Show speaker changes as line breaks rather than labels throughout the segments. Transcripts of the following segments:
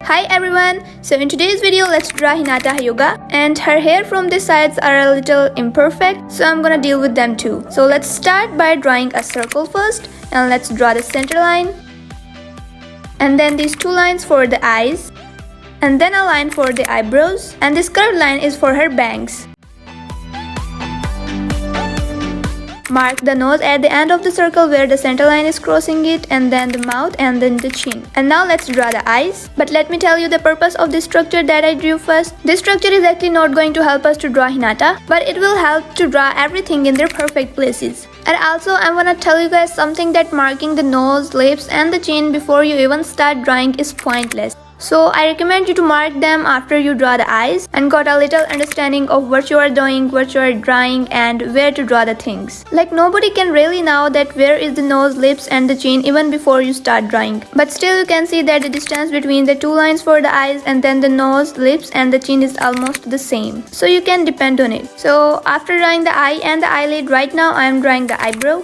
Hi everyone! So in today's video, let's draw Hinata Hyuga, and her hair from the sides are a little imperfect, so I'm gonna deal with them too. So let's start by drawing a circle first, and let's draw the center line, and then these two lines for the eyes, and then a line for the eyebrows, and this curved line is for her bangs. Mark the nose at the end of the circle where the center line is crossing it, and then the mouth, and then the chin. And now let's draw the eyes. But let me tell you the purpose of this structure that I drew first. This structure is actually not going to help us to draw Hinata, but it will help to draw everything in their perfect places. And also I'm gonna tell you guys something, that marking the nose, lips and the chin before you even start drawing is pointless. So I recommend you to mark them after you draw the eyes and got a little understanding of what you are doing, what you are drawing, and where to draw the things. Like nobody can really know that where is the nose, lips and the chin even before you start drawing. But still you can see that the distance between the two lines for the eyes and then the nose, lips and the chin is almost the same. So you can depend on it. So after drawing the eye and the eyelid, right now I am drawing the eyebrow.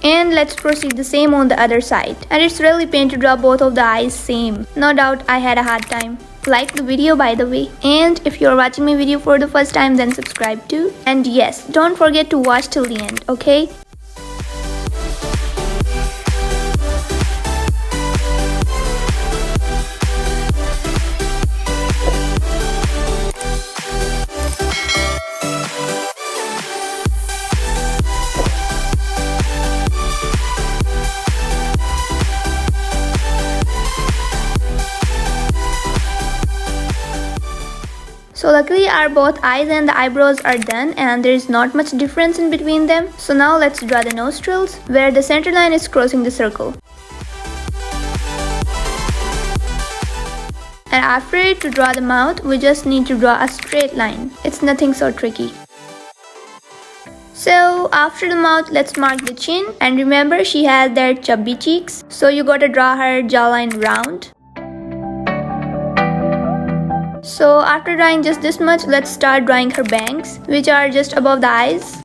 And let's proceed the same on the other side. And it's really pain to draw both of the eyes same. No doubt I had a hard time. Like the video by the way. And if you're watching my video for the first time, then subscribe too. And yes, don't forget to watch till the end, okay? So luckily our both eyes and the eyebrows are done, and there is not much difference in between them. So now let's draw the nostrils where the center line is crossing the circle. And after it, to draw the mouth, we just need to draw a straight line. It's nothing so tricky. So after the mouth, let's mark the chin, and remember she has their chubby cheeks, so you gotta draw her jawline round. So after drawing just this much, let's start drawing her bangs, which are just above the eyes.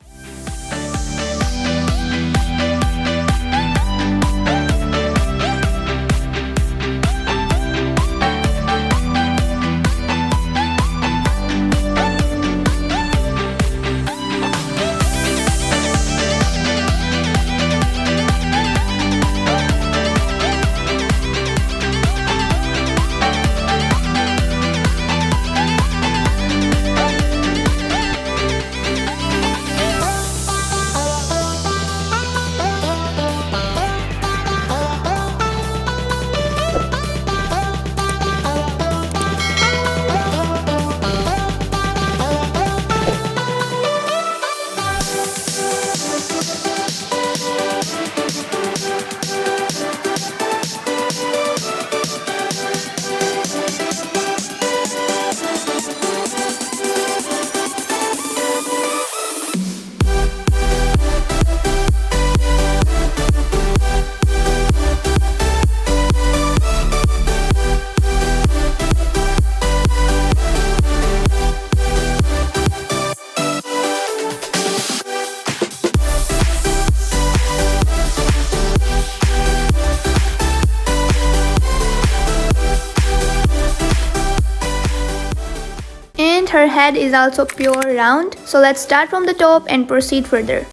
And her head is also pure round. So let's start from the top and proceed further.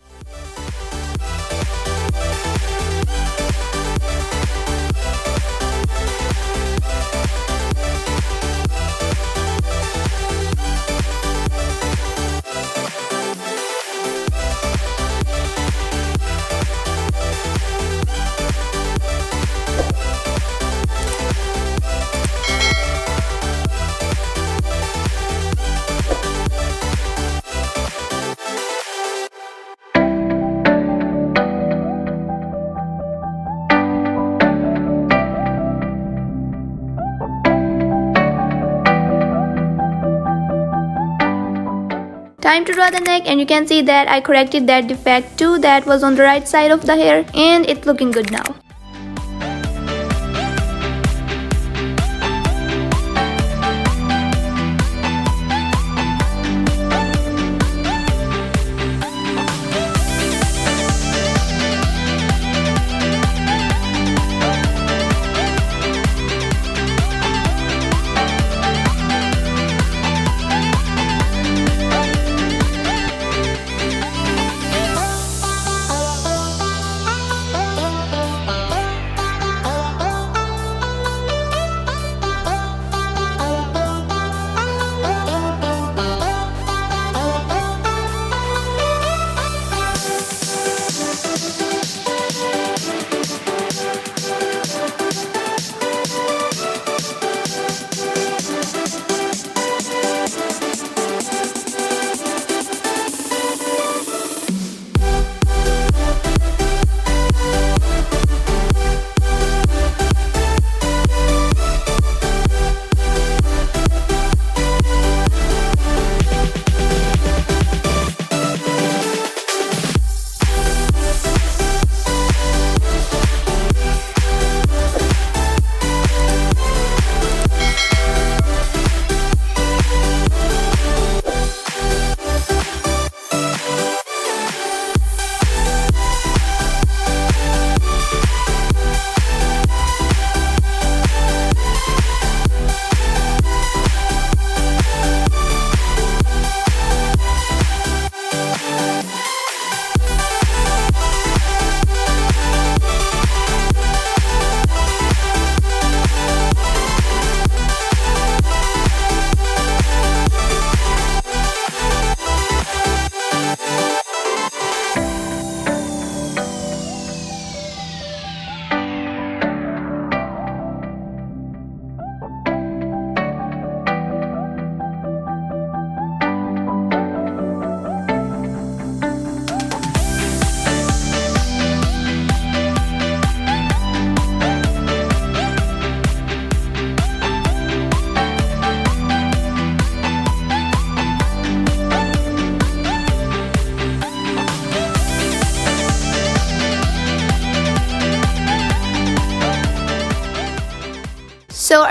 Time to draw the neck, and you can see that I corrected that defect too that was on the right side of the hair, and it's looking good now.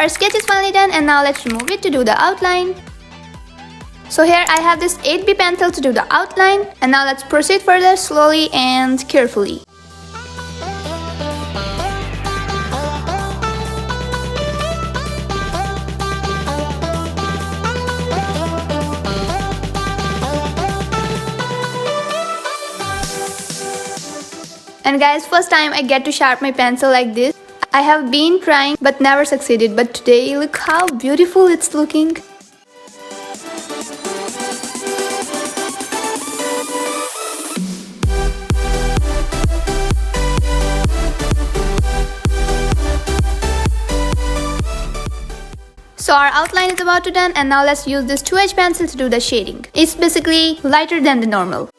our sketch is finally done and now let's remove it to do the outline. So here I have this 8B pencil to do the outline, and now let's proceed further slowly and carefully. And guys, first time I get to sharpen my pencil like this. I have been trying but never succeeded, but today look how beautiful it's looking. So our outline is about to done, and now let's use this 2H pencil to do the shading. It's basically lighter than the normal.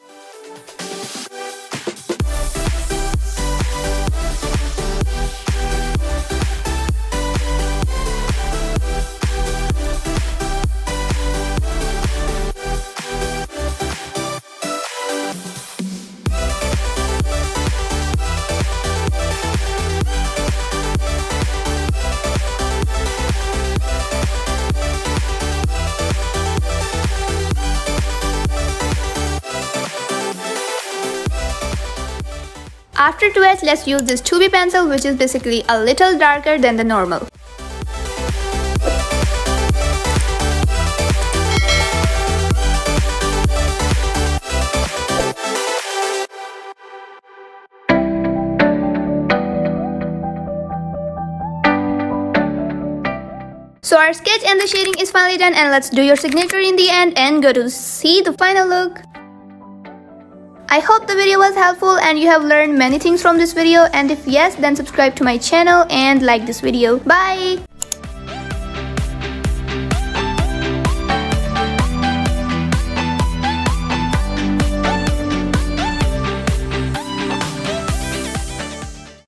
After 2H, let's use this 2B pencil, which is basically a little darker than the normal. So our sketch and the shading is finally done, and let's do your signature in the end and go to see the final look. I hope the video was helpful and you have learned many things from this video, and if yes, then subscribe to my channel and like this video. Bye!